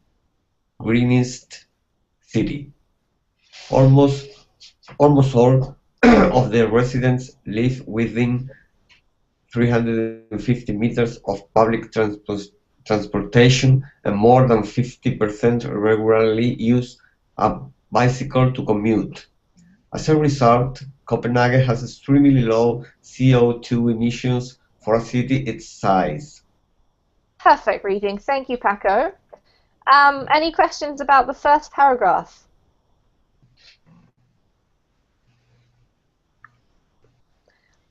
S7: greenest city. Almost all of their residents live within 350 meters of public transportation, and more than 50% regularly use a bicycle to commute. As a result, Copenhagen has extremely low CO2 emissions for a city its size.
S4: Perfect reading. Thank you, Paco. Any questions about the first paragraph?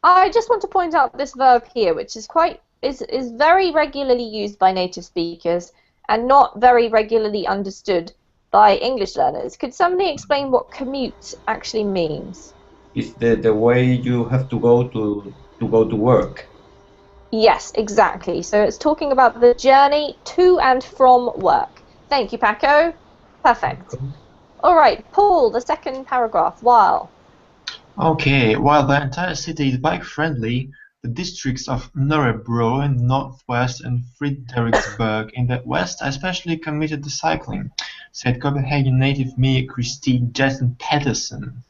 S4: I just want to point out this verb here, which is is very regularly used by native speakers and not very regularly understood by English learners. Could somebody explain what commute actually means?
S7: It's the way you have to go to work.
S4: Yes, exactly. So it's talking about the journey to and from work. Thank you, Paco. Perfect. All right, Paul, the second paragraph. While.
S2: Okay, while the entire city is bike-friendly, the districts of Nørrebro in the northwest and Frederiksberg in the west are especially committed to cycling, said Copenhagen native Mia Christine Jessen Pedersen.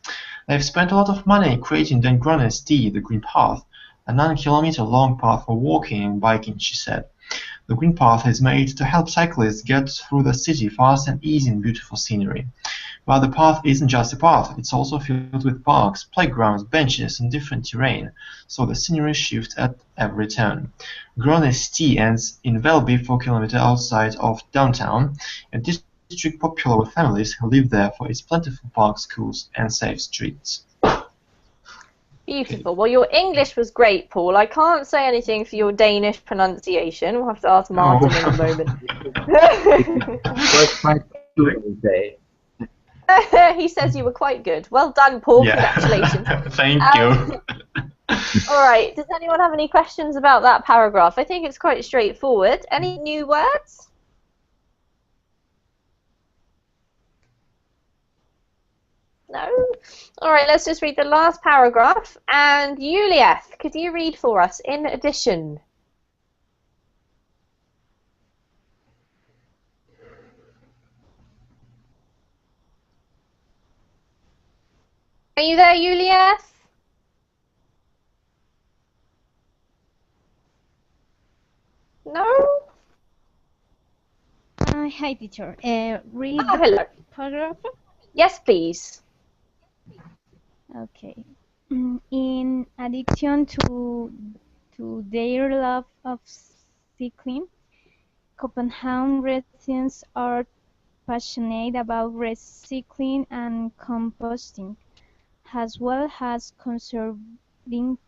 S2: They've spent a lot of money creating Den Grønne Sti, the Green Path, a 9-kilometer long path for walking and biking, she said. The Green Path is made to help cyclists get through the city fast and easy in beautiful scenery. But the path isn't just a path, it's also filled with parks, playgrounds, benches, and different terrain, so the scenery shifts at every turn. Grønne Sti ends in Valby, 4 kilometers outside of downtown, a district popular with families who live there for its plentiful parks, schools, and safe streets.
S4: Beautiful. Well, your English was great, Paul. I can't say anything for your Danish pronunciation. We'll have to ask Martin in a moment. He says you were quite good. Well done, Paul. Yeah. Congratulations.
S2: Thank you.
S4: All right. Does anyone have any questions about that paragraph? I think it's quite straightforward. Any new words? No? All right, let's just read the last paragraph. And Juliet, could you read for us in addition? Are you there, Juliet? No?
S5: Hi, teacher. Read
S4: hello.
S5: paragraph?
S4: Yes, please.
S5: Okay. In addition to their love of cycling, Copenhagen residents are passionate about recycling and composting, as well as conserving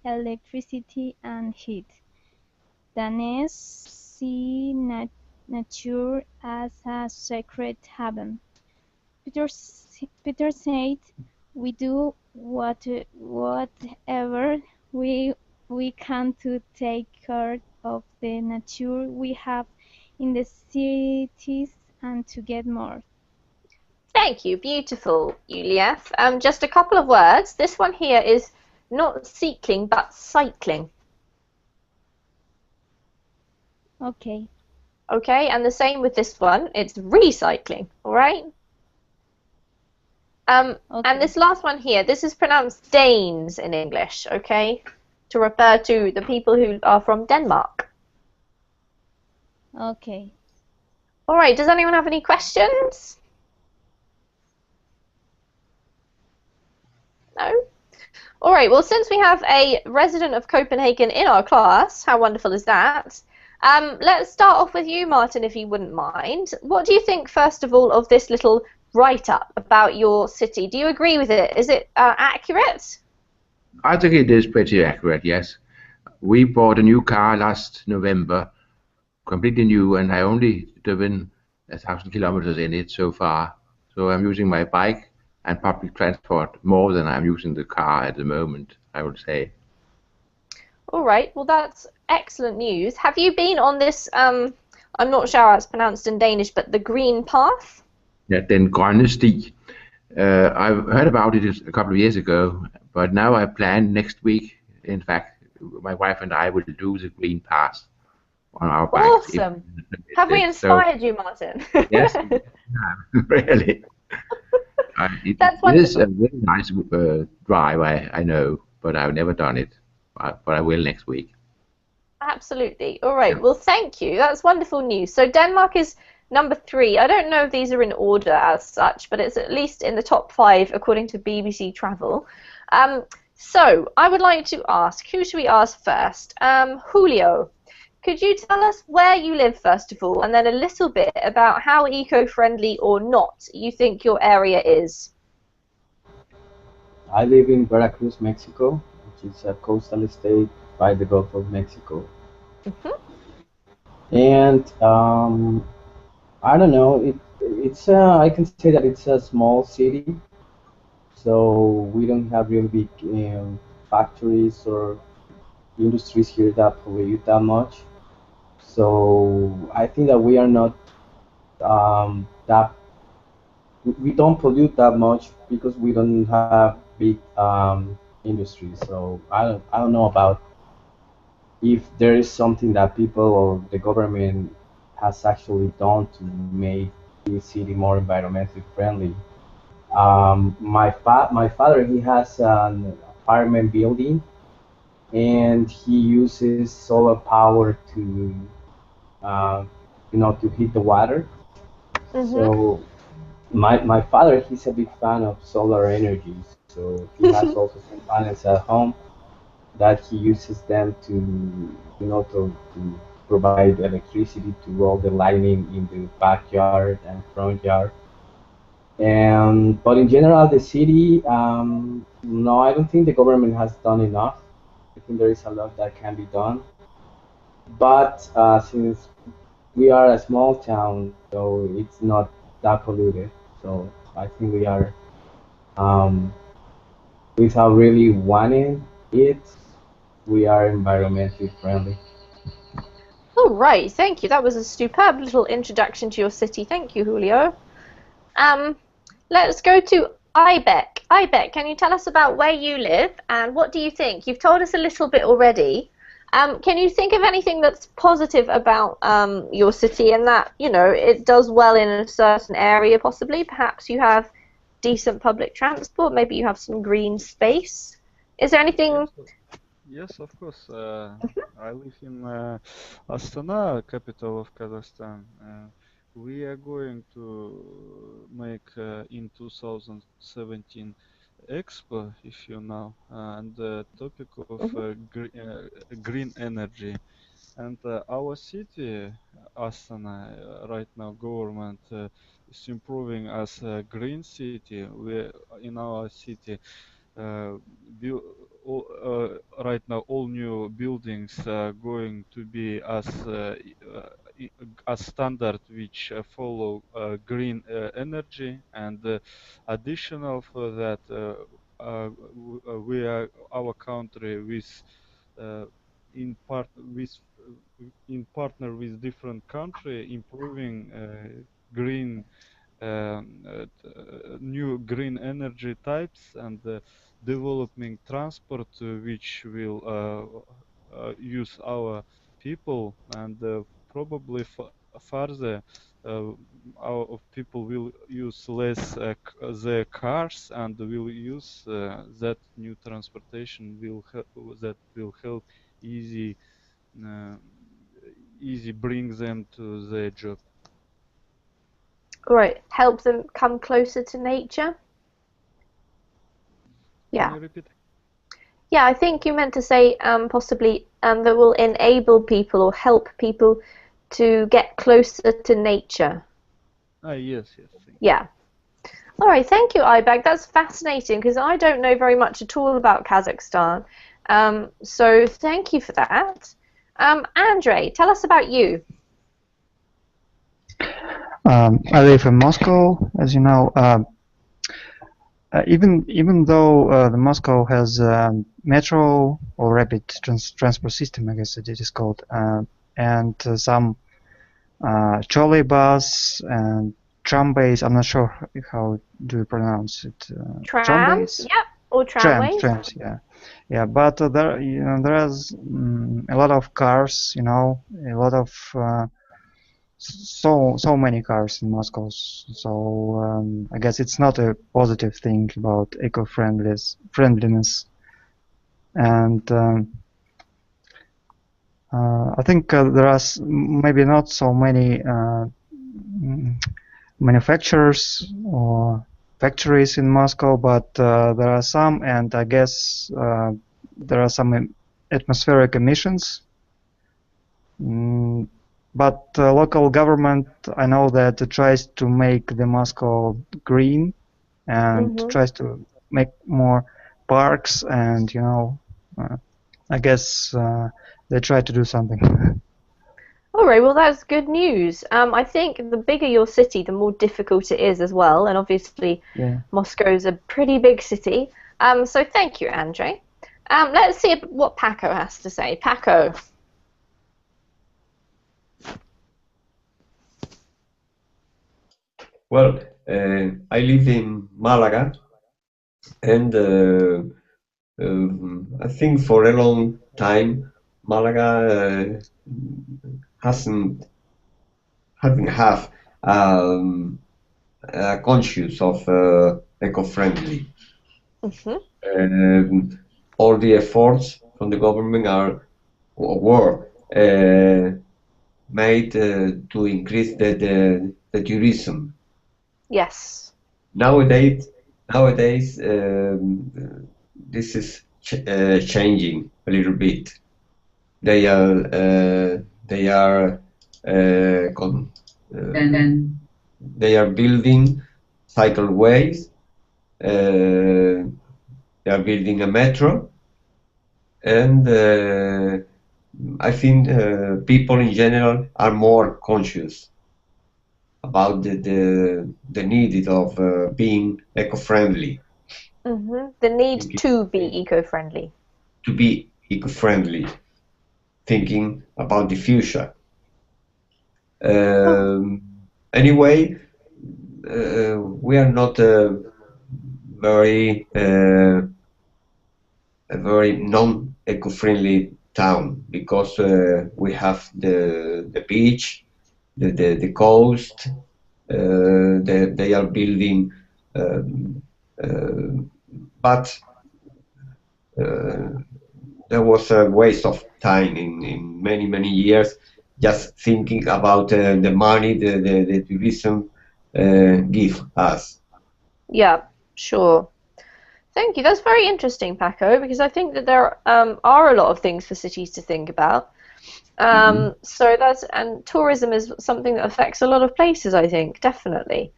S5: electricity and heat. Danes see nature as a sacred haven. Peter said, "We do whatever we can to take care of the nature we have in the cities and to get more."
S4: Thank you. Beautiful, Juliet. Just a couple of words. This one here is not cycling, but cycling.
S5: Okay.
S4: Okay, and the same with this one. It's recycling, all right? Okay. And this last one here, this is pronounced Danes in English, okay? To refer to the people who are from Denmark.
S5: Okay.
S4: All right, does anyone have any questions? No? All right, well, since we have a resident of Copenhagen in our class, how wonderful is that? Let's start off with you, Martin, if you wouldn't mind. What do you think, first of all, of this little write-up about your city? Do you agree with it? Is it accurate?
S3: I think it is pretty accurate, yes. We bought a new car last November, completely new, and I only driven 1,000 kilometers in it so far. So I'm using my bike and public transport more than I'm using the car at the moment, I would say.
S4: All right, well, that's excellent news. Have you been on this, I'm not sure how it's pronounced in Danish, but the Green Path?
S3: Yeah, Den Grønne Sti. I've heard about it a couple of years ago, but now I plan next week. In fact, my wife and I will do the Green Path on our bikes.
S4: Awesome. Have we inspired you, Martin?
S3: Yes, really. It is a very nice drive, I know, but I've never done it. but I will next week.
S4: Absolutely. All right. Well, thank you. That's wonderful news. So Denmark is number 3. I don't know if these are in order as such, but it's at least in the top 5 according to BBC Travel. So I would like to ask, who should we ask first? Julio, could you tell us where you live first of all, and then a little bit about how eco-friendly or not you think your area is?
S8: I live in Veracruz, Mexico, which is a coastal state by the Gulf of Mexico. And I don't know, it's I can say that it's a small city, so we don't have really big factories or industries here that pollute that much. So I think that we are not that we don't pollute that much because we don't have big industries. So I don't know about if there is something that people or the government has actually done to make this city more environmentally friendly. My father, he has an apartment building, and he uses solar power to to heat the water. So my father, he's a big fan of solar energy, so he has also some panels at home that he uses them to to provide electricity to all the lighting in the backyard and front yard. And but in general, the city, no, I don't think the government has done enough. I think there is a lot that can be done. But since we are a small town, so it's not that polluted. So I think we are, um, without really wanting it, we are environmentally friendly.
S4: All right, thank you. That was a superb little introduction to your city. Thank you, Julio. Let's go to Ibec. Ibec, can you tell us about where you live and what do you think? You've told us a little bit already. Can you think of anything that's positive about your city and that, it does well in a certain area possibly? Perhaps you have decent public transport, maybe you have some green space. Is there anything...
S11: Yes, of course. I live in Astana, capital of Kazakhstan. We are going to make in 2017 Expo, if you know, and the topic of green energy. And our city, Astana, right now government is improving as a green city. We in our city uh, build, right now all new buildings are going to be as standard which follow green energy, and additional for that we are our country with in part with in partner with different country improving green new green energy types and developing transport which will use our people, and probably further our people will use less their cars and will use that new transportation that will help easy uh, easy bring them to their job.
S4: Right, help them come closer to nature? Yeah.
S11: Can you repeat?
S4: Yeah, I think you meant to say possibly that will enable people or help people to get closer to nature.
S11: Yes.
S4: Yeah. All right, thank you, Ibag. That's fascinating because I don't know very much at all about Kazakhstan. So thank you for that. Andrei, tell us about you.
S9: I live in Moscow, as you know. Even though the Moscow has metro or rapid transport system, I guess it is called, and some trolley bus and tramways. I'm not sure how do you pronounce it.
S4: Trams, yep, or tramways.
S9: Trams, yeah. But there's a lot of cars, a lot of so many cars in Moscow. So I guess it's not a positive thing about eco-friendliness. And I think there are maybe not so many manufacturers or factories in Moscow, but there are some, and I guess there are some atmospheric emissions. But local government, I know that it tries to make the Moscow green and tries to make more parks, and I guess they try to do something.
S4: All right, well, that's good news. I think the bigger your city, the more difficult it is as well. And obviously,
S9: Yeah.
S4: Moscow's a pretty big city. So thank you, Andre. Let's see what Paco has to say. Paco.
S7: Well, I live in Malaga, and I think for a long time Malaga haven't have a conscious of eco-friendly. All the efforts from the government were made to increase the tourism.
S4: Yes.
S7: Nowadays, this is changing a little bit. They are building cycleways. They are building a metro, and I think people in general are more conscious about the need of being eco-friendly.
S4: The need to be eco-friendly.
S7: To be eco-friendly, thinking about the future. Anyway, we are not a very non-eco-friendly town, because we have the beach, the coast. They are building, but there was a waste of time in many years just thinking about the money the tourism give us.
S4: Yeah, sure. Thank you. That's very interesting, Paco, because I think that there are a lot of things for cities to think about. So and tourism is something that affects a lot of places, I think, definitely.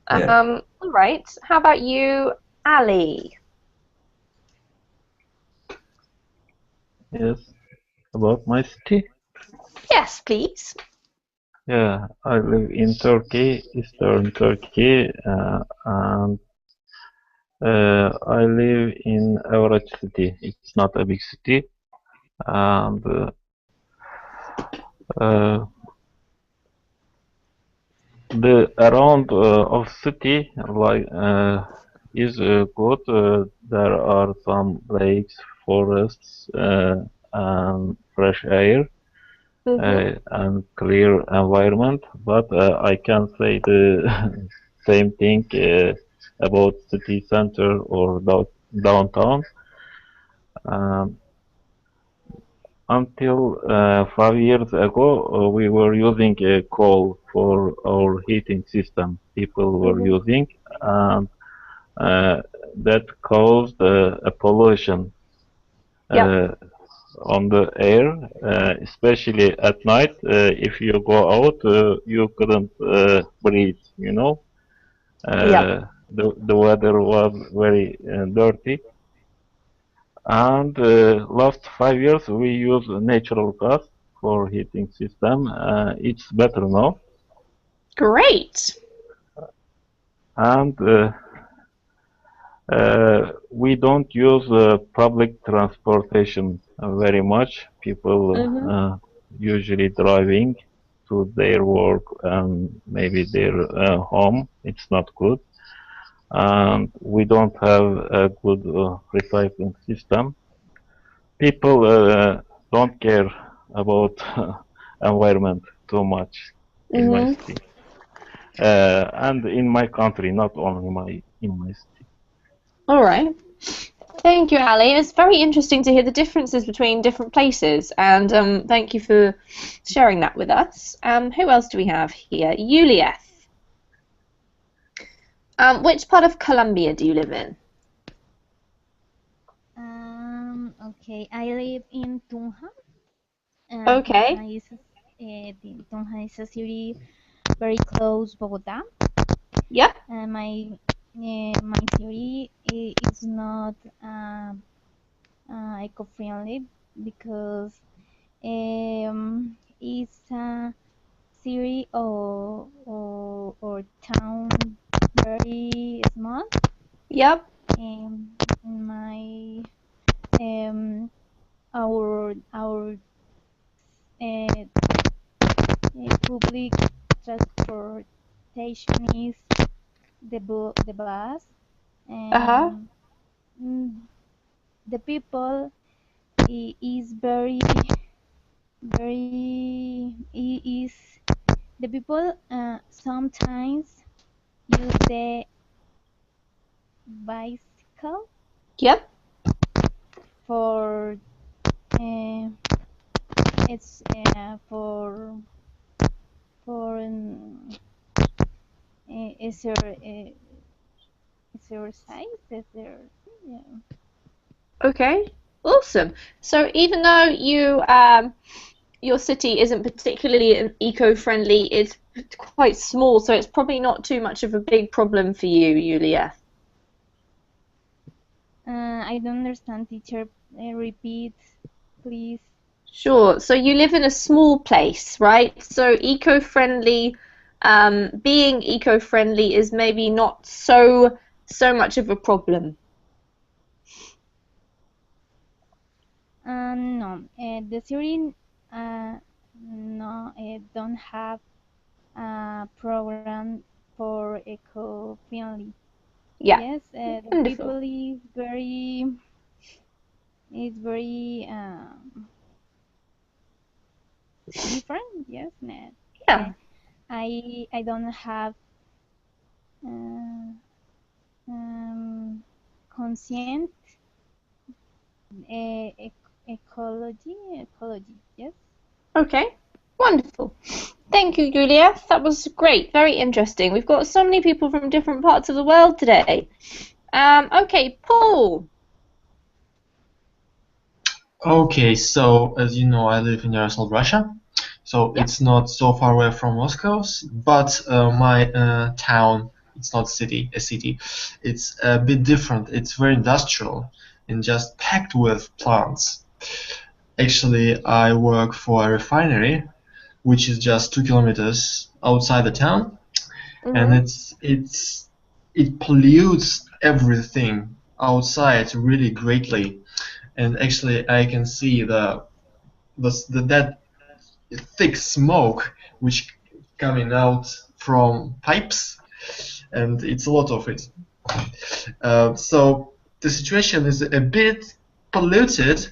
S7: Yeah.
S4: All right. How about you, Ali?
S10: Yes, about my city.
S4: Yes, please.
S10: Yeah, I live in Turkey, Eastern Turkey, and I live in average city. It's not a big city, and the around of city is good. There are some lakes, forests, and fresh air. And clear environment, but I can say the same thing about city center or downtown. Until 5 years ago, we were using coal for our heating system. People were using, and that caused a pollution. On the air, especially at night. If you go out, you couldn't breathe. The weather was very dirty. And last 5 years, we use natural gas for heating system. It's better now.
S4: Great.
S10: And we don't use public transportation very much. People usually driving to their work and maybe their home. It's not good. And we don't have a good recycling system. People don't care about environment too much in my city. And in my country, not only in my city.
S4: All right. Thank you, Ali. It's very interesting to hear the differences between different places, and thank you for sharing that with us. Who else do we have here? Juliet. Which part of Colombia do you live in?
S5: Okay, I live in Tunja.
S4: Okay.
S5: Tunja is a city very close Bogota.
S4: Yep.
S5: My city is not eco-friendly because it's a city or town very small.
S4: Yep.
S5: My our public transportation is the bus, and the people is very the people sometimes use the bicycle.
S4: Yep.
S5: For it's for exercise. Yeah.
S4: Okay. Awesome. So even though your city isn't particularly eco-friendly, it's quite small, so it's probably not too much of a big problem for you, Julia.
S5: I don't understand, teacher. Repeat, please.
S4: Sure. So you live in a small place, right? So eco-friendly, being eco-friendly is maybe not so much of a problem.
S5: No, the city no, don't have a program for eco-friendly.
S4: Yeah.
S5: Yes, the
S4: Wonderful.
S5: people is very different. Yes,
S4: yeah.
S5: I don't have conscient ecology. Yes.
S4: Okay. Wonderful. Thank you, Julia. That was great. Very interesting. We've got so many people from different parts of the world today. Okay, Paul.
S2: Okay, so as you know, I live in Yaroslavl, Russia. So it's not so far away from Moscow, but my town, it's not a city. It's a bit different. It's very industrial and just packed with plants. Actually, I work for a refinery, which is just 2 kilometers outside the town, and it pollutes everything outside really greatly. And actually, I can see that thick smoke which coming out from pipes, and it's a lot of it. So the situation is a bit polluted.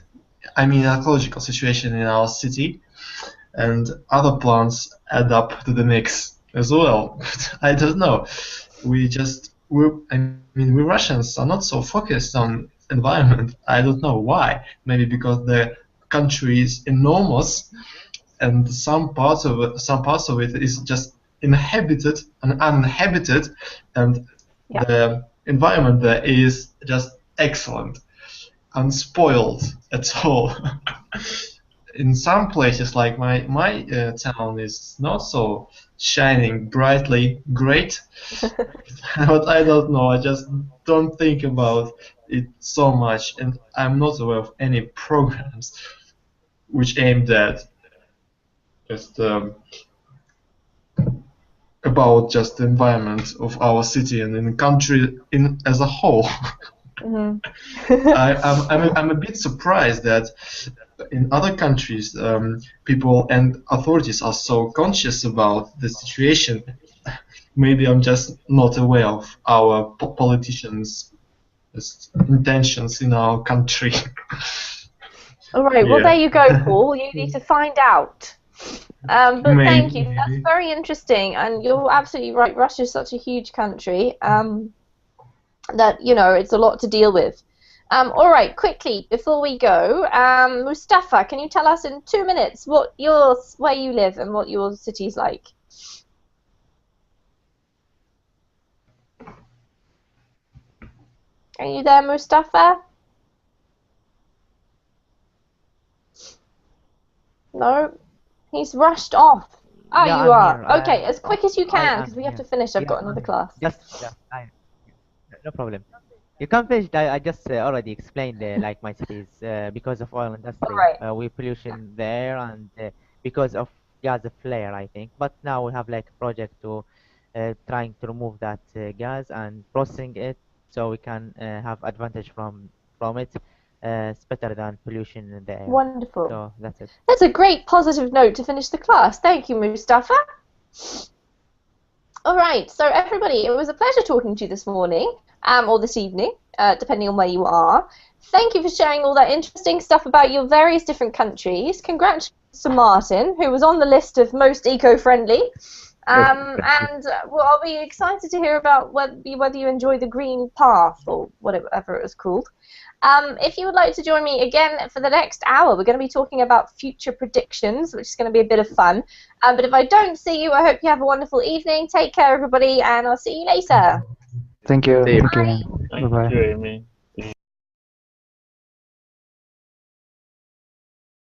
S2: I mean, ecological situation in our city, and other plants add up to the mix as well. I don't know. We Russians are not so focused on environment. I don't know why. Maybe because the country is enormous, and some parts of it is just inhabited and uninhabited, and the environment there is just excellent, unspoiled at all. In some places, like my town, is not so shining brightly great, but I don't know. I just don't think about it so much, and I'm not aware of any programs which aimed at just about just the environment of our city and in the country as a whole. I'm a bit surprised that in other countries people and authorities are so conscious about the situation. Maybe I'm just not aware of our politicians' intentions in our country.
S4: All right, well, there you go, Paul. You need to find out. But thank you. That's very interesting, and you're absolutely right. Russia is such a huge country that, you know, it's a lot to deal with. All right, quickly before we go, Mustafa, can you tell us in 2 minutes where you live and what your city's like? Are you there, Mustafa? No, he's rushed off. Oh,
S6: Yeah,
S4: you
S6: I'm
S4: are.
S6: here.
S4: Okay, as quick as you can,
S6: am
S4: because we have
S6: here.
S4: to finish. I've
S6: Yeah,
S4: got another class.
S6: no problem. You can finish. I just already explained like my cities because of oil industry.
S4: Alright.
S6: We pollution there and because of gas flare, I think. But now we have like a project to trying to remove that gas and processing it so we can have advantage from it. It's better than pollution in the air.
S4: Wonderful.
S6: So that's it.
S4: That's a great positive note to finish the class. Thank you, Mustafa. All right, so everybody, it was a pleasure talking to you this morning, or this evening, depending on where you are. Thank you for sharing all that interesting stuff about your various different countries. Congratulations to Martin, who was on the list of most eco-friendly. And well, I'll be excited to hear about whether you enjoy the green path or whatever it was called. If you would like to join me again for the next hour, we're going to be talking about future predictions, which is going to be a bit of fun. But if I don't see you, I hope you have a wonderful evening. Take care, everybody, and I'll see you later.
S9: Thank you.
S3: See you.
S9: Thank you.
S10: Thank
S9: Bye-bye.
S10: you, Amy.